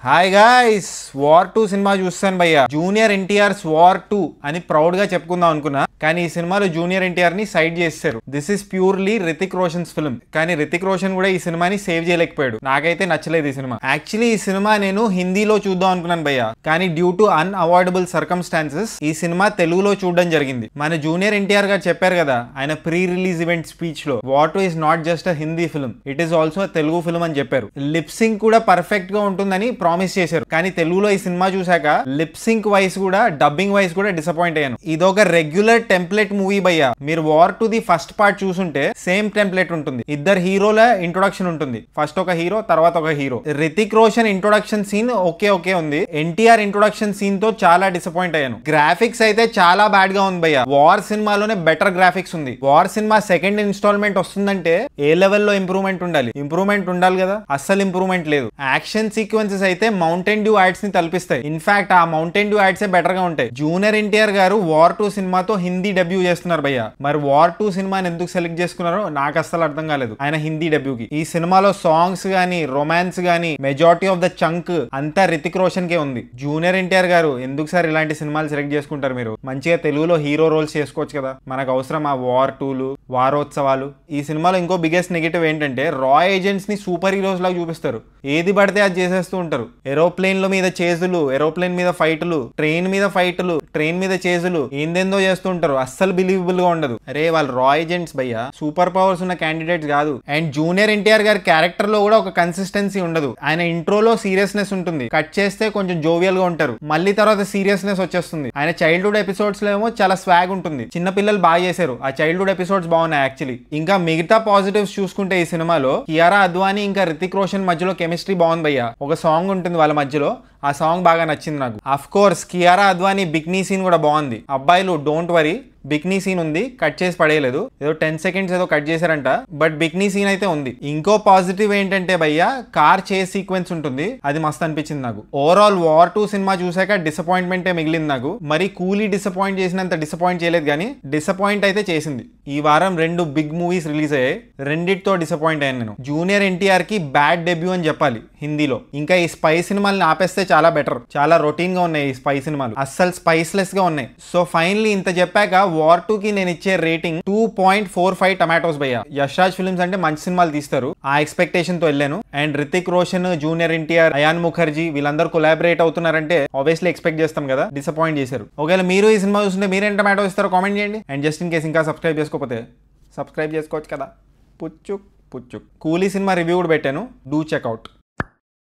Hi guys, war 2 cinema చూస్తాను భయ్యా. Junior NTR's war 2 అని ప్రౌడ్ గా చెప్పుకుందాం అనుకున్నా, కానీ ఈ సినిమాలో జూనియర్ ఎన్టీఆర్ ని సైడ్ చేస్తారు. This is purely Hrithik Roshan's film. కానీ రితిక్ రోషన్ కూడా ఈ సినిమాని సేవ్ చేయలేకపోయాడు. నాకైతే నచ్చలేదు ఈ సినిమా. యాక్చువల్లీ ఈ సినిమా నేను హిందీలో చూద్దాం అనుకున్నాను భయ్యా, కానీ డ్యూ టు అన్అవాయిడబుల్ సర్కమ్స్టాన్సెస్ ఈ సినిమా తెలుగులో చూడడం జరిగింది. మన జూనియర్ ఎన్టీఆర్ గారు చెప్పారు కదా ఆయన ప్రీ రిలీజ్ ఈవెంట్ స్పీచ్ లో, war 2 is not just a Hindi film, it is also a Telugu film అని చెప్పారు. లిప్సింగ్ కూడా పర్ఫెక్ట్ గా ఉంటుందని ప్రామిస్ చేశారు, కానీ తెలుగులో ఈ సినిమా చూసాక లిప్సింగ్ వైస్ కూడా డబ్బింగ్ వైస్ కూడా డిసప్పాయింట్ అయ్యాను. ఇదొక రెగ్యులర్ టెంప్లెట్ మూవీ భయ్యా. మీరు వార్ 2 ది ఫస్ట్ పార్ట్ చూసుంటే సేమ్ టెంప్లెట్ ఉంటుంది. ఇద్దరు హీరోల ఇంట్రొడక్షన్ ఉంటుంది, ఫస్ట్ ఒక హీరో తర్వాత ఒక hero. Hrithik Roshan introduction scene okay ఉంది. ఎన్టీఆర్ ఇంట్రొడక్షన్ సీన్ తో చాలా డిసప్పాయింట్ అయ్యాను. గ్రాఫిక్స్ అయితే చాలా బ్యాడ్ గా ఉంది భయ్యా. వార్ సినిమాలోనే బెటర్ గ్రాఫిక్స్ ఉంది. వార్ సినిమా సెకండ్ ఇన్స్టాల్మెంట్ వస్తుందంటే ఏ లెవెల్లో ఇంప్రూవ్మెంట్ ఉండాలి కదా, అస్సలు ఇంప్రూవ్మెంట్ లేదు. యాక్షన్ సీక్వెన్సెస్ అయితే మౌంటైన్ డ్యూ యాడ్స్ ని తలపిస్తాయి. ఇన్ఫాక్ట్ ఆ మౌంటైన్ డ్యూ యాడ్స్ బెటర్ గా ఉంటాయి. జూనియర్ ఎన్టీఆర్ గారు వార్ 2 సినిమాతో హిందీ డెబ్యూ చేస్తున్నారు భయ్యా. మరి వార్ 2 సినిమాని ఎందుకు సెలెక్ట్ చేసుకున్నారో నాకు అస్సలు అర్థం కాలేదు ఆయన హిందీ డెబ్యూకి. ఈ సినిమాలో సాంగ్స్ గానీ రొమాన్స్ గానీ మెజారిటీ ఆఫ్ ద చంక్ అంతా రితిక్ రోషన్ కే ఉంది. జూనియర్ ఎన్టీఆర్ గారు ఎందుకు సార్ ఇలాంటి సినిమాలు సెలెక్ట్ చేసుకుంటారు? మీరు మంచిగా తెలుగులో హీరో రోల్స్ చేసుకోవచ్చు కదా. మనకు అవసరం ఆ వార్ 2లు వారోత్సవాలు. ఈ సినిమాలో ఇంకో బిగ్గెస్ట్ నెగటివ్ ఏంటంటే రా ఏజెంట్స్ ని సూపర్ హీరోస్ లాగా చూపిస్తారు. ఏది పడితే అది చేసేస్తూ ఉంటారు. ఏరోప్లేన్ల మీద చేజులు, ఏరోప్లేన్ మీద ఫైట్లు, ట్రైన్ మీద ఫైట్లు, ట్రైన్ మీద చేజులు, ఏందేందో చేస్తూ ఉంటారు. అస్సలు బిలీవబుల్ గా ఉండదు. అరే వాళ్ళు రా ఏజెంట్స్ భయ్యా, సూపర్ పవర్స్ ఉన్న క్యాండిడేట్స్ కాదు. అండ్ జూనియర్ ఎన్టీఆర్ గారి క్యారెక్టర్ లో కూడా ఒక కన్సిస్టెన్సీ ఉండదు. ఆయన ఇంట్రోలో సీరియస్నెస్ ఉంటుంది, కట్ చేస్తే కొంచెం జోవియల్ గా ఉంటారు, మళ్ళీ తర్వాత సీరియస్నెస్ వచ్చేస్తుంది. ఆయన చైల్డ్హుడ్ ఎపిసోడ్స్ లో ఏమో చాలా స్వాగ్ ఉంటుంది. చిన్న పిల్లలు బాగా చేశారు, ఆ చైల్డ్హుడ్ ఎపిసోడ్స్ బాగున్నాయి యాక్చువల్లీ. ఇంకా మిగతా పాజిటివ్స్ చూసుకుంటే ఈ సినిమాలో కియారా అద్వానీ ఇంకా రితిక్ రోషన్ మధ్యలో కెమిస్ట్రీ బాగుంది భయ్యా. ఒక సాంగ్ ఉంటుంది వాళ్ళ మధ్యలో, ఆ సాంగ్ బాగా నచ్చింది నాకు. Of course Kiara Advani bikini scene కూడా బాగుంది. అబ్బాయిలు డోంట్ వరీ, బిక్నీ సీన్ ఉంది, కట్ చేసి పడేయలేదు. ఏదో 10 seconds ఏదో కట్ చేశారంట, బట్ బిక్నీ సీన్ అయితే ఉంది. ఇంకో పాజిటివ్ ఏంటంటే భయ్యా, కార్ చేస్ సీక్వెన్స్ ఉంటుంది, అది మస్తు అనిపించింది నాకు. ఓవరాల్ వార్ 2 సినిమా చూసాక డిసప్పాయింట్మెంటే మిగిలింది నాకు. మరి కూలీ డిసప్పాయింట్ చేసినంత డిసప్పాయింట్ చేయలేదు, కానీ డిసప్పాయింట్ అయితే చేసింది. ఈ వారం 2 బిగ్ మూవీస్ రిలీజ్ అయ్యాయి, రెండిటితో డిసప్పాయింట్ అయ్యాను నేను. జూనియర్ ఎన్టీఆర్ కి బ్యాడ్ డెబ్యూ అని చెప్పాలి హిందీలో. ఇంకా ఈ స్పై సినిమాల్ని ఆపేస్తే చాలా బెటర్. చాలా రొటీన్ గా ఉన్నాయి ఈ స్పై సినిమాలు, అస్సలు స్పైస్లెస్ గా ఉన్నాయి. సో ఫైనల్లీ ఇంత చెప్పాక వార్ 2 కి నేను ఇచ్చే రేటింగ్ 2.45 టమాటోస్ భయ్యా. యష్ రాజ్ ఫిల్మ్స్ అంటే మంచి సినిమాలు తీస్తారు, ఆ ఎక్స్పెక్టేషన్ తో వెళ్ళాను. అండ్ రితిక్ రోషన్, జూనియర్ ఎన్టీఆర్, అయాన్ ముఖర్జీ వీళ్ళందరూ కొలాబరేట్ అవుతున్నారంటే ఆబ్వియస్లీ ఎక్స్పెక్ట్ చేస్తాం కదా. డిసప్పాయింట్ చేశారు. ఒకవేళ మీరు ఈ సినిమా చూస్తుంటే మీరేం టమాటో ఇస్తారో కామెంట్ చేయండి. అండ్ జస్ట్ ఇన్ కేసు ఇంకా సబ్స్క్రైబ్ చేసుకోకపోతే సబ్స్క్రైబ్ చేసుకోవచ్చు కదా. పుచ్చుక్ కూలీ సినిమా రివ్యూ కూడా పెట్టాను, డూ చెక్అవుట్.